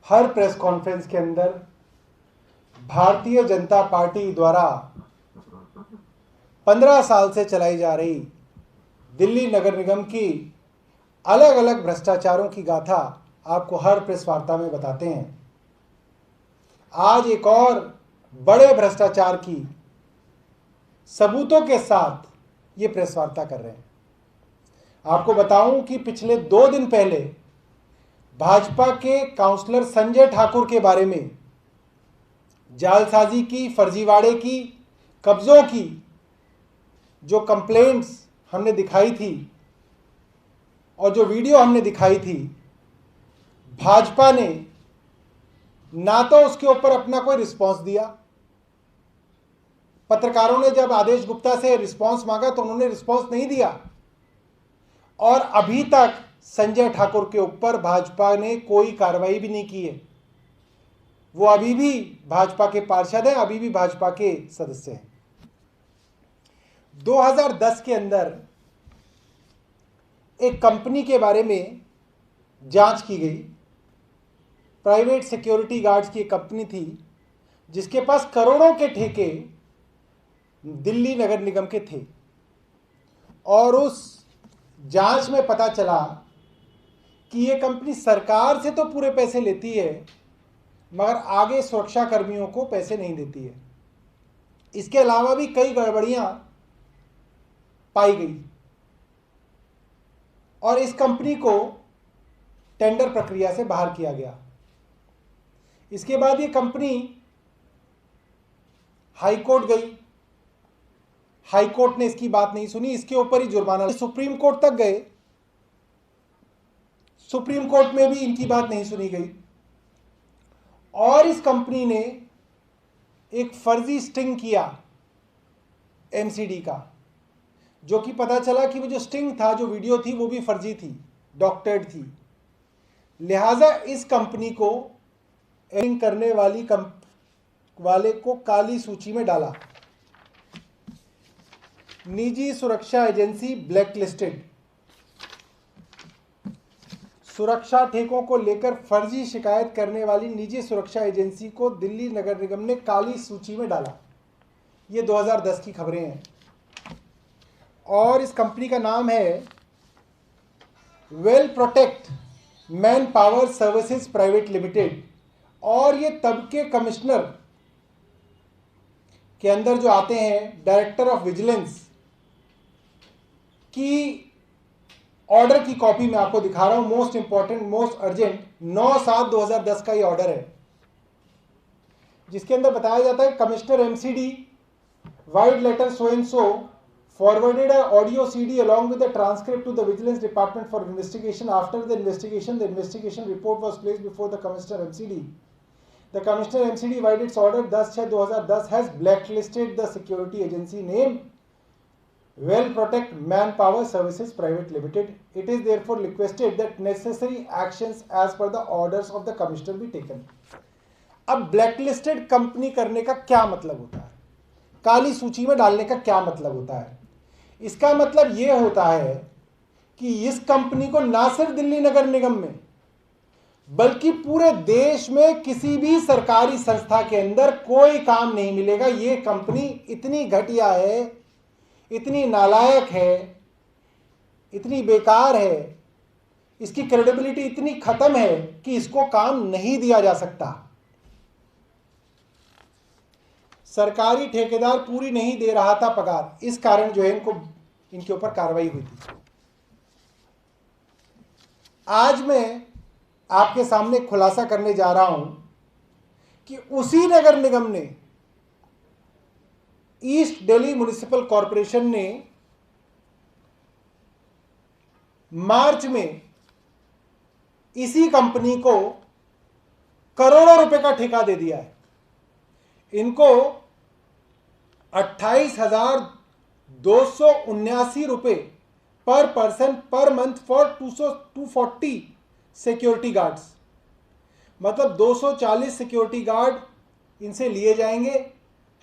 हर press conference के अंदर Bharatiya Janata party द्वारा 15 साल से चलाई जा रही दिल्ली नगर निगम की अलग अलग भ्रष्टाचारों की गाथा आपको हर प्रेस वार्ता में बताते हैं। आज एक और बड़े भ्रष्टाचार की सबूतों के साथ ये प्रेस वार्ता कर रहे हैं। आपको बताऊं कि पिछले 2 दिन पहले भाजपा के काउंसलर संजय ठाकुर के बारे में जालसाजी की, फर्जीवाड़े की, कब्जों की जो कंप्लेंट्स हमने दिखाई थी और जो वीडियो हमने दिखाई थी, भाजपा ने ना तो उसके ऊपर अपना कोई रिस्पॉन्स दिया। पत्रकारों ने जब आदेश गुप्ता से रिस्पॉन्स मांगा तो उन्होंने रिस्पॉन्स नहीं दिया और अभी तक संजय ठाकुर के ऊपर भाजपा ने कोई कार्रवाई भी नहीं की है। वो अभी भी भाजपा के पार्षद हैं, अभी भी भाजपा के सदस्य हैं। 2010 के अंदर एक कंपनी के बारे में जांच की गई। प्राइवेट सिक्योरिटी गार्ड्स की एक कंपनी थी जिसके पास करोड़ों के ठेके दिल्ली नगर निगम के थे और उस जांच में पता चला कि ये कंपनी सरकार से तो पूरे पैसे लेती है मगर आगे सुरक्षा कर्मियों को पैसे नहीं देती है। इसके अलावा भी कई गड़बड़ियां पाई गई और इस कंपनी को टेंडर प्रक्रिया से बाहर किया गया। इसके बाद ये कंपनी हाई कोर्ट गई। हाई कोर्ट ने इसकी बात नहीं सुनी, इसके ऊपर ही जुर्माना। सुप्रीम कोर्ट तक गए, सुप्रीम कोर्ट में भी इनकी बात नहीं सुनी गई और इस कंपनी ने एक फर्जी स्टिंग किया एमसीडी का, जो कि पता चला कि वो जो स्टिंग था, जो वीडियो थी, वो भी फर्जी थी, डॉक्टर्ड थी। लिहाजा इस कंपनी को करने वाले को काली सूची में डाला। निजी सुरक्षा एजेंसी ब्लैक लिस्टेड। सुरक्षा ठेकों को लेकर फर्जी शिकायत करने वाली निजी सुरक्षा एजेंसी को दिल्ली नगर निगम ने काली सूची में डाला। ये 2010 की खबरें हैं और इस कंपनी का नाम है well protect man power services private limited और ये तब के कमिश्नर के अंदर जो आते हैं, डायरेक्टर ऑफ विजिलेंस की ऑर्डर की कॉपी मैं आपको दिखा रहा हूं। मोस्ट इंपॉर्टेंट, मोस्ट अर्जेंट 9/7/2010 का ये ऑर्डर है जिसके अंदर बताया जाता है commissioner MCD vide letter so and so forwarded a audio CD along with the transcript to the Vigilance Department for investigation. After the investigation report was placed before the Commissioner MCD. The Commissioner MCD, by its order 10/6/2010, has blacklisted the security agency name Well Protect Manpower Services Private Limited. It is therefore requested that necessary actions as per the orders of the Commissioner be taken. अब blacklisted company करने का क्या मतलब होता है? काली सूची में डालने का क्या मतलब होता है? इसका मतलब यह होता है कि इस कंपनी को ना सिर्फ दिल्ली नगर निगम में बल्कि पूरे देश में किसी भी सरकारी संस्था के अंदर कोई काम नहीं मिलेगा। यह कंपनी इतनी घटिया है, इतनी नालायक है, इतनी बेकार है, इसकी क्रेडिबिलिटी इतनी खत्म है कि इसको काम नहीं दिया जा सकता। सरकारी ठेकेदार पूरी नहीं दे रहा था पगार, इस कारण जो है इनके ऊपर कार्रवाई हुई थी। आज मैं आपके सामने खुलासा करने जा रहा हूं कि उसी नगर निगम ने, ईस्ट दिल्ली म्युनिसिपल कॉरपोरेशन ने मार्च में इसी कंपनी को करोड़ों रुपए का ठेका दे दिया है। इनको 28,279 रुपए पर person per month for 240 security guards. मतलब 240 सिक्योरिटी गार्ड इनसे लिए जाएंगे।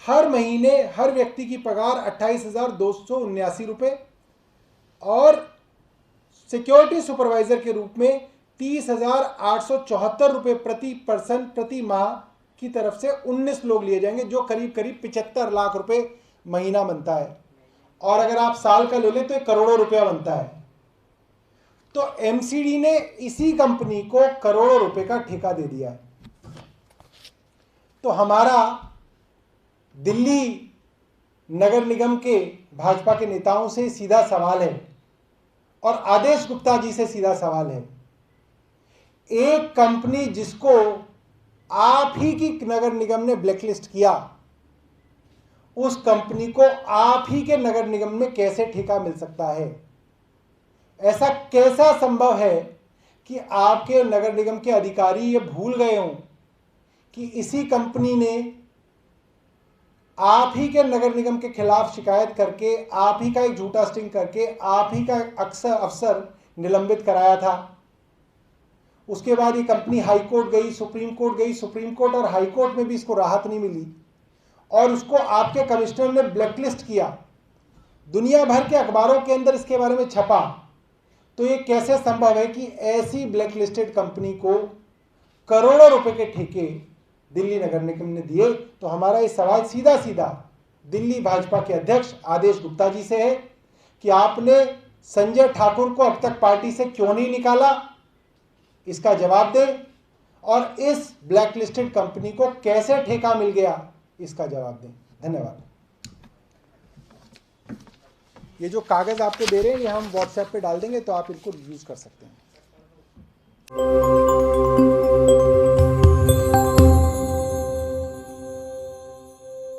हर महीने हर व्यक्ति की पगार 28,279 रुपए और सिक्योरिटी सुपरवाइजर के रूप में 30,874 रुपये प्रति पर्सन प्रति माह की तरफ से 19 लोग लिए जाएंगे, जो करीब करीब 75 लाख रुपए महीना बनता है। और अगर आप साल का ले लें तो 1 करोड़ रुपया बनता है। तो एमसीडी ने इसी कंपनी को करोड़ों रुपए का ठेका दे दिया है। तो हमारा दिल्ली नगर निगम के भाजपा के नेताओं से सीधा सवाल है और आदेश गुप्ता जी से सीधा सवाल है, एक कंपनी जिसको आप ही की नगर निगम ने ब्लैकलिस्ट किया, उस कंपनी को आप ही के नगर निगम में कैसे ठेका मिल सकता है? ऐसा कैसा संभव है कि आपके नगर निगम के अधिकारी ये भूल गए हों कि इसी कंपनी ने आप ही के नगर निगम के खिलाफ शिकायत करके, आप ही का एक झूठा स्टिंग करके, आप ही का अफसर निलंबित कराया था। उसके बाद ये कंपनी हाई कोर्ट गई, सुप्रीम कोर्ट गई, सुप्रीम कोर्ट और हाई कोर्ट में भी इसको राहत नहीं मिली और उसको आपके कमिश्नर ने ब्लैकलिस्ट किया। दुनिया भर के अखबारों के अंदर इसके बारे में छपा। तो ये कैसे संभव है कि ऐसी ब्लैकलिस्टेड कंपनी को करोड़ों रुपए के ठेके दिल्ली नगर निगम ने दिए? तो हमारा ये सवाल सीधा सीधा दिल्ली भाजपा के अध्यक्ष आदेश गुप्ता जी से है कि आपने संजय ठाकुर को अब तक पार्टी से क्यों नहीं निकाला, इसका जवाब दें। और इस ब्लैकलिस्टेड कंपनी को कैसे ठेका मिल गया, इसका जवाब दें। धन्यवाद। ये जो कागज आपको दे रहे हैं ये हम व्हाट्सएप पे डाल देंगे, तो आप इनको यूज कर सकते हैं।